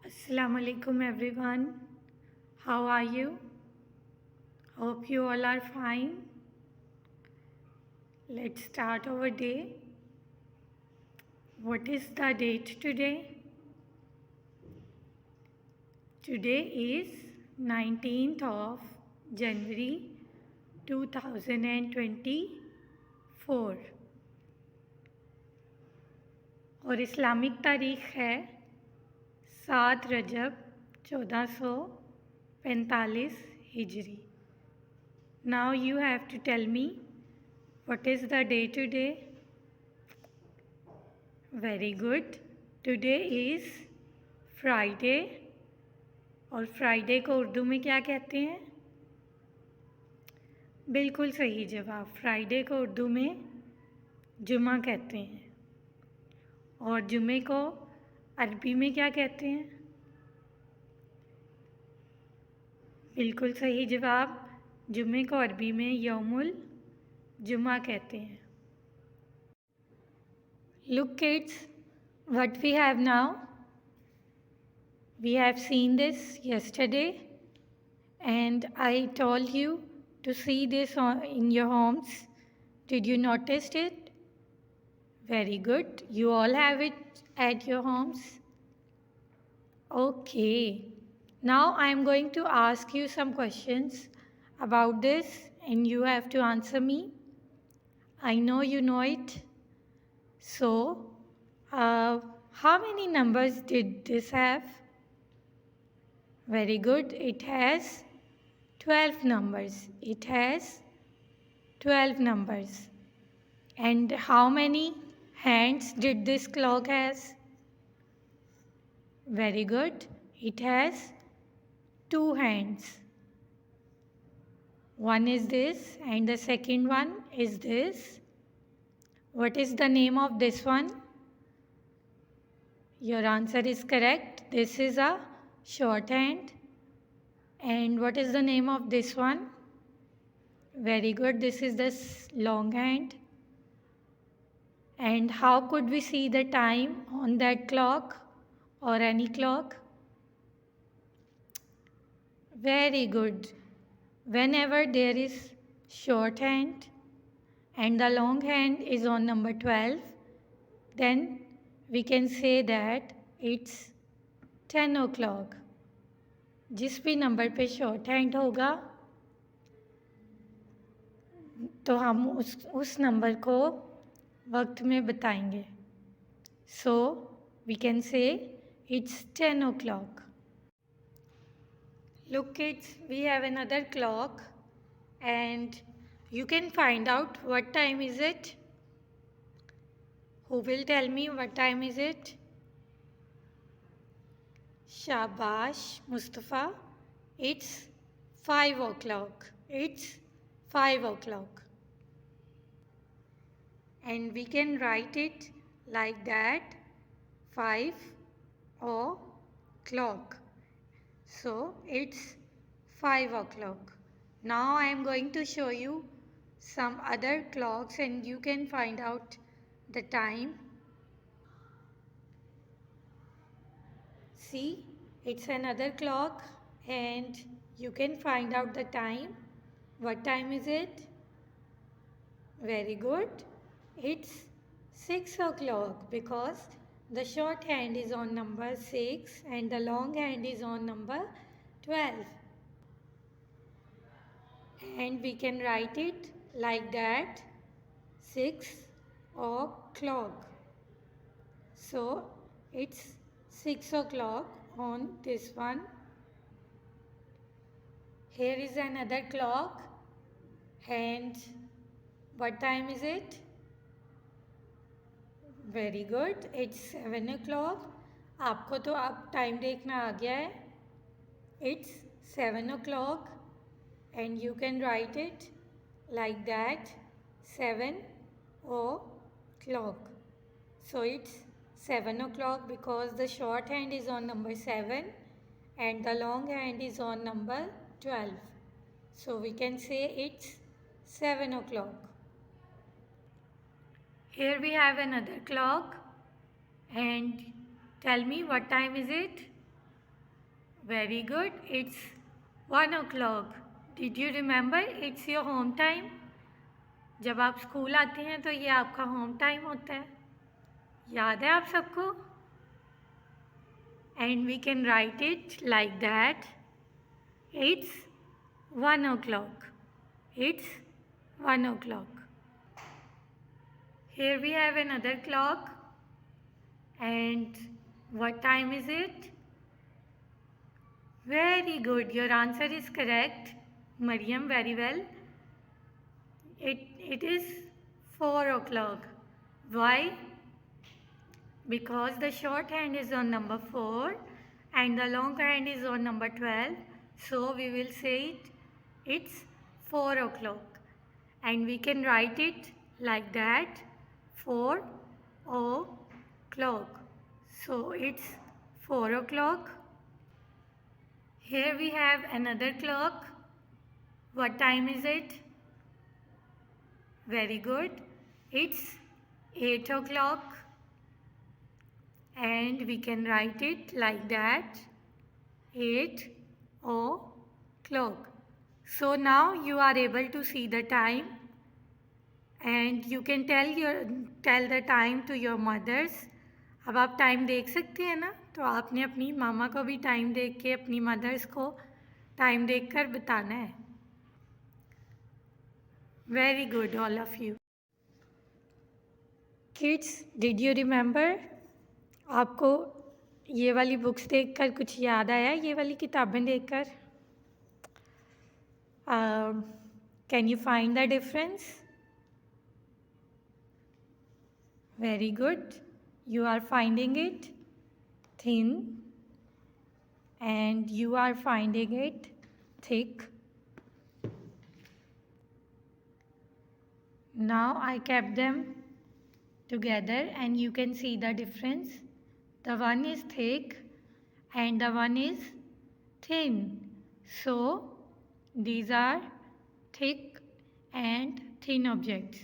Assalamu alaikum everyone. How are you? Hope you all are fine. Let's start our day. What is the date today? Today is 19th of January 2024 और Islamic तारीख है 7 रजब 1445 हिजरी. Now you have to tell me what is the day today? Very good. Today is Friday. और Friday को उर्दू में क्या कहते हैं? बिल्कुल सही जवाब. फ्राइडे को उर्दू में जुमा कहते हैं. और जुमे को अरबी में क्या कहते हैं? बिल्कुल सही जवाब. जुमे को अरबी में यौमुल जुमा कहते हैं. Look kids, what we have now. We have seen this yesterday and I told you to see this in your homes. Did you notice it? Very good. You all have it at your homes. Okay. Now I am going to ask you some questions about this and you have to answer me. I know you know it. So, how many numbers did this have? Very good. It has 12 numbers. It has 12 numbers. And how many hands did this clock has? Very good. It has 2 hands. One is this and the second one is this. What is the name of this one? Your answer is correct. This is a short hand. And what is the name of this one? Very good. This is the long hand. And how could we see the time on that clock or any clock? Very good. Whenever there is short hand and the long hand is on number 12, then we can say that it's 10 o'clock. जिस भी number पे short hand होगा तो हम उस number को वक्त में बताएंगे. So we can say it's 10 o'clock. Look kids, we have another clock and you can find out what time is it. Who will tell me what time is it? Shabash, Mustafa. It's 5 o'clock. It's 5 o'clock. And we can write it like that, 5 o'clock. So it's 5 o'clock. Now I am going to show you some other clocks and you can find out the time. See, it's another clock and you can find out the time. What time is it? Very good. It's 6 o'clock because the short hand is on number 6 and the long hand is on number 12. And we can write it like that, 6 o'clock. So it's 6 o'clock on this one. Here is another clock and what time is it? Very good. It's 7 o'clock. आपको तो अब time देखना आ गया है. It's 7 o'clock and you can write it like that, 7 o'clock. So it's 7 o'clock because the short hand is on number 7 and the long hand is on number 12. So we can say it's 7 o'clock. Here we have another clock and tell me what time is it? Very good. It's 1 o'clock. Did you remember? It's your home time. जब आप school आते हैं तो ये आपका home time होता है. याद है आप सबको? And we can write it like that. It's 1 o'clock. It's 1 o'clock. Here we have another clock. And what time is it? Very good. Your answer is correct. Mariam, very well. It is 4 o'clock. Why? Because the short hand is on number 4 and the long hand is on number 12. So we will say it's 4 o'clock. And we can write it like that, 4 o'clock. So it's 4 o'clock. Here we have another clock. What time is it? Very good. It's 8 o'clock. And we can write it like that, 8 o'clock. So now you are able to see the time and you can tell the time to your mothers. अब आप time देख सकते हैं ना, तो आपने अपनी मामा को भी टाइम देख के अपनी मदर्स को टाइम देखकर बताना है. Very good, all of you. Kids, did you remember? आपको ये वाली बुक्स देखकर कुछ याद आया? ये वाली किताबें देखकर? Can you find the difference? Very good. You are finding it thin and you are finding it thick. Now I kept them together and you can see the difference. The one is thick and the one is thin. So these are thick and thin objects.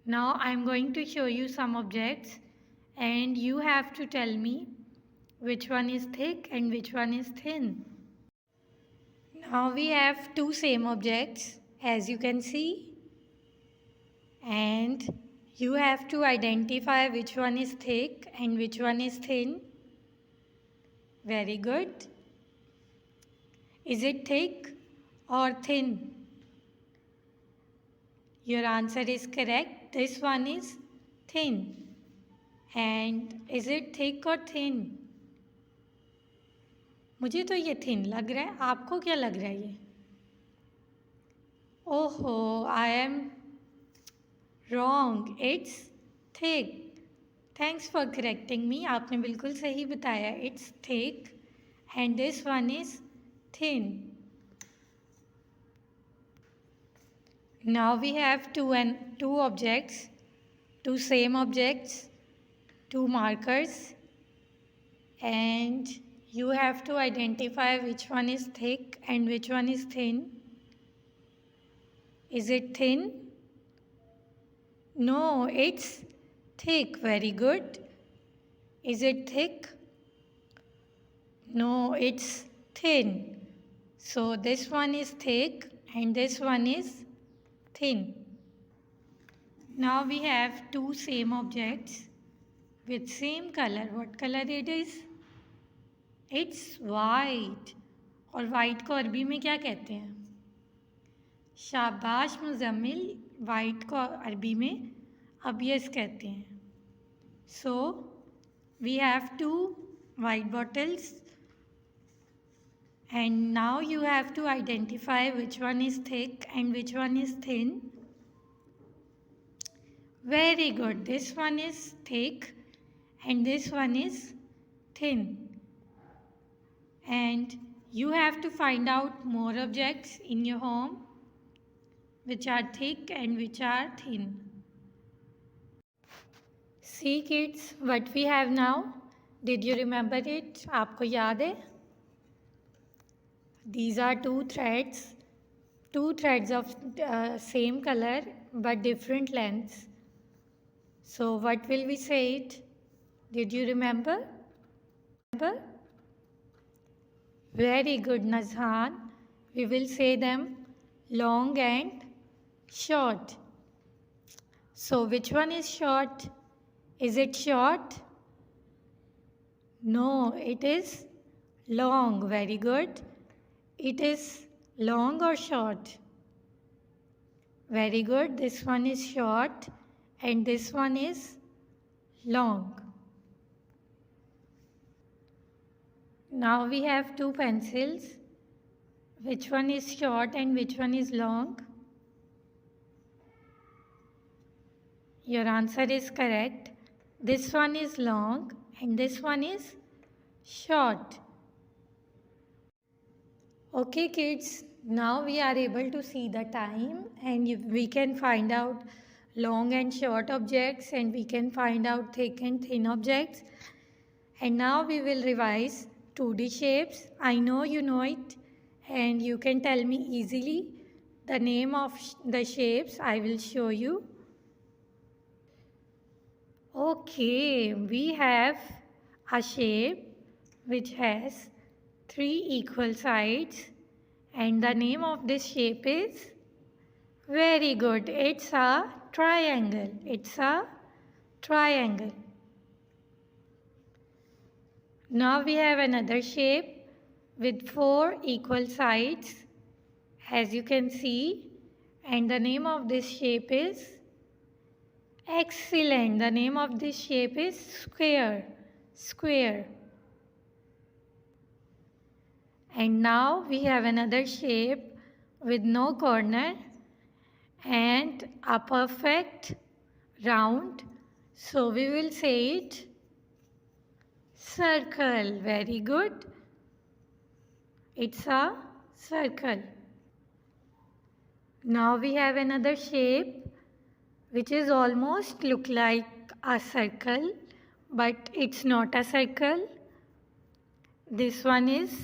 Now I am going to show you some objects and you have to tell me which one is thick and which one is thin. Now we have two same objects, as you can see, and you have to identify which one is thick and which one is thin. Very good. Is it thick or thin? Your answer is correct. This one is thin. And is it thick or thin? मुझे तो ये thin लग रहा है. आपको क्या लग रहा है ये? ओहो, I am wrong. It's thick. Thanks for correcting me. आपने बिल्कुल सही बताया. It's thick and this one is thin. Now we have two objects, two same objects, two markers, and you have to identify which one is thick and which one is thin. Is it thin? No, it's thick. Very good. Is it thick? No, it's thin. So this one is thick and this one is thin. Now we have two same objects with same color. What color it is? It's white. और white को अरबी में क्या कहते हैं? शाबाश Muzammil. white को अरबी में अबियस कहते हैं. So we have two white bottles and now you have to identify which one is thick and which one is thin. Very good. This one is thick and this one is thin. And you have to find out more objects in your home which are thick and which are thin. See kids, what we have now. Did you remember it? आपको याद है? These are two threads of same color but different lengths. So what will we say it? Did you remember? Very good, Nazhan. We will say them long and short. So, which one is short? Is it short? No, it is long. Very good. It is long or short? Very good. This one is short and this one is long. Now we have two pencils. Which one is short and which one is long? Your answer is correct. This one is long and this one is short. Okay kids, now we are able to see the time and we can find out long and short objects and we can find out thick and thin objects. And now we will revise 2D shapes. I know you know it and you can tell me easily the name of the shapes I will show you. Okay, we have a shape which has 3 equal sides and the name of this shape is, very good, it's a triangle. It's a triangle. Now we have another shape with 4 equal sides, as you can see, and the name of this shape is, excellent, the name of this shape is square. Square. And now we have another shape with no corner and a perfect round. So we will say it circle. Very good. It's a circle. Now we have another shape which is almost look like a circle, but it's not a circle. This one is,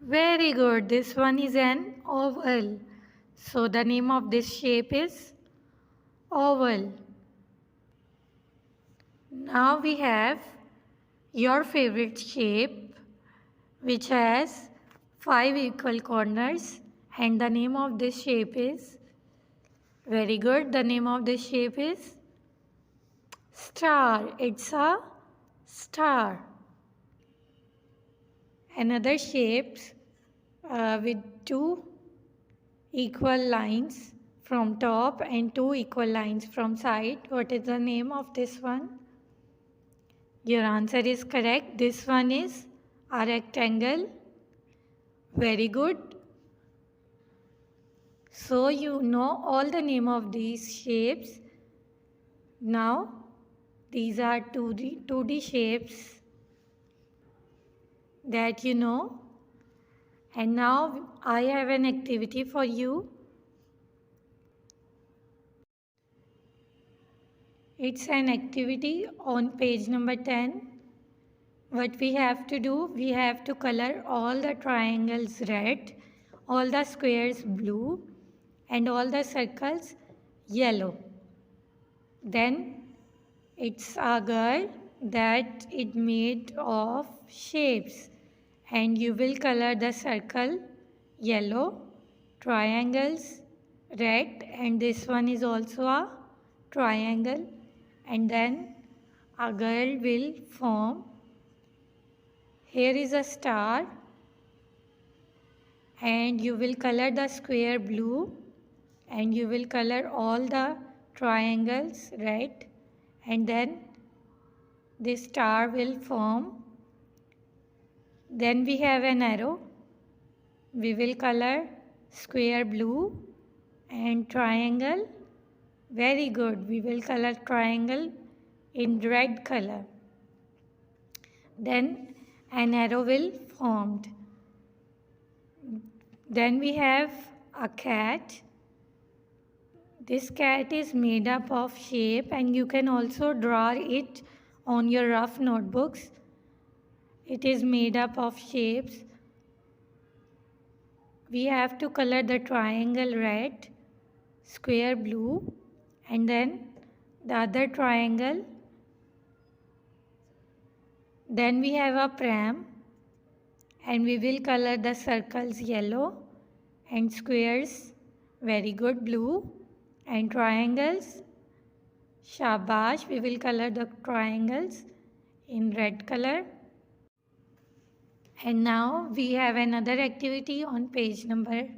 very good, this one is an oval. So the name of this shape is oval. Now we have your favorite shape which has 5 equal corners and the name of this shape is, very good, the name of this shape is star. It's a star. Another shapes with 2 equal lines from top and 2 equal lines from side. What is the name of this one? Your answer is correct. This one is a rectangle. Very good. So you know all the name of these shapes. Now these are 2D shapes that you know. And now I have an activity for you. It's an activity on page number 10. What we have to do, we have to color all the triangles red, all the squares blue, and all the circles yellow. Then it's a girl that it made of shapes, and you will color the circle yellow, triangles red, and this one is also a triangle, and then a girl will form. Here is a star and you will color the square blue and you will color all the triangles red, and then this star will form. Then we have an arrow. We will color square blue and triangle. Very good. We will color triangle in red color. Then an arrow will formed. Then we have a cat. This cat is made up of shape and you can also draw it on your rough notebooks. It is made up of shapes. We have to color the triangle red, square blue, and then the other triangle. Then we have a pram. and we will color the circles yellow and squares, very good, blue, and triangles, shabash, we will color the triangles in red color. And now we have another activity on page number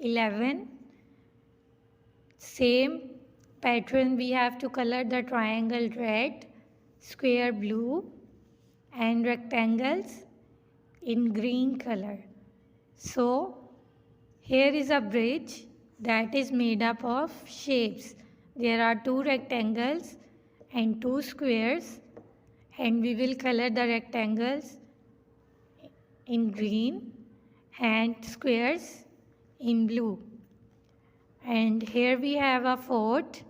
11. Same pattern, we have to color the triangle red, square blue, and rectangles in green color. So here is a bridge that is made up of shapes. There are 2 rectangles and 2 squares, and we will color the rectangles in green and squares in blue. And here we have a fort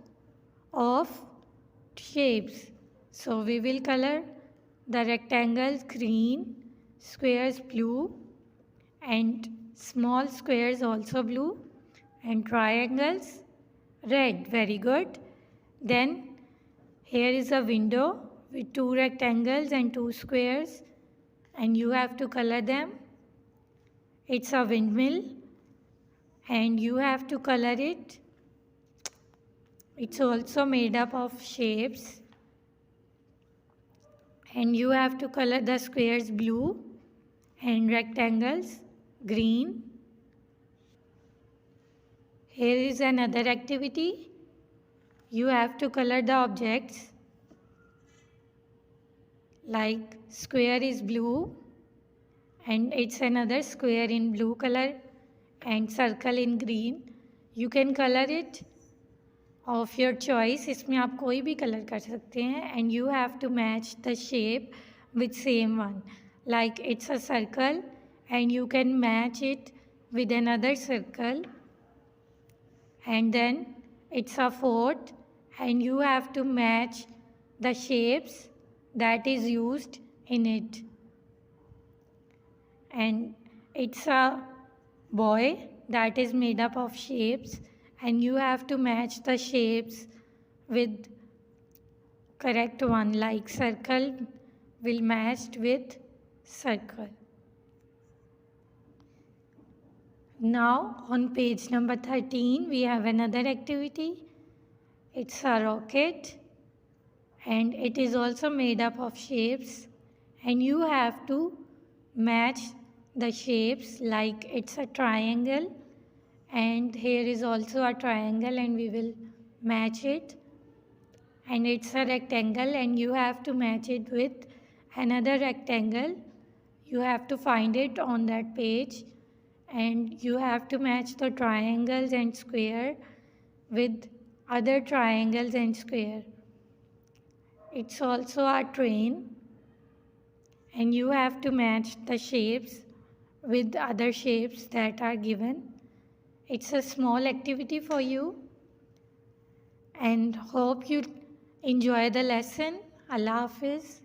of shapes. So we will color the rectangles green, squares blue, and small squares also blue, and triangles red. Very good. Then here is a window with 2 rectangles and 2 squares, and you have to color them. It's a windmill and you have to color it. It's also made up of shapes, and you have to color the squares blue and rectangles green. Here is another activity. You have to color the objects, like square is blue and it's another square in blue color and circle in green. You can color it of your choice. इसमें आप कोई भी colour कर सकते हैं, and you have to match the shape with same one. Like it's a circle and you can match it with another circle, and then it's a fort and you have to match the shapes that is used in it. And it's a boy that is made up of shapes, and you have to match the shapes with correct one, like circle will match with circle. Now on page number 13 we have another activity. It's a rocket and it is also made up of shapes, and you have to match the shapes, like it's a triangle and here is also a triangle and we will match it, and it's a rectangle and you have to match it with another rectangle. You have to find it on that page, and you have to match the triangles and square with other triangles and square. It's also a train and you have to match the shapes with other shapes that are given. It's a small activity for you, and hope you enjoy the lesson. Allah Hafiz.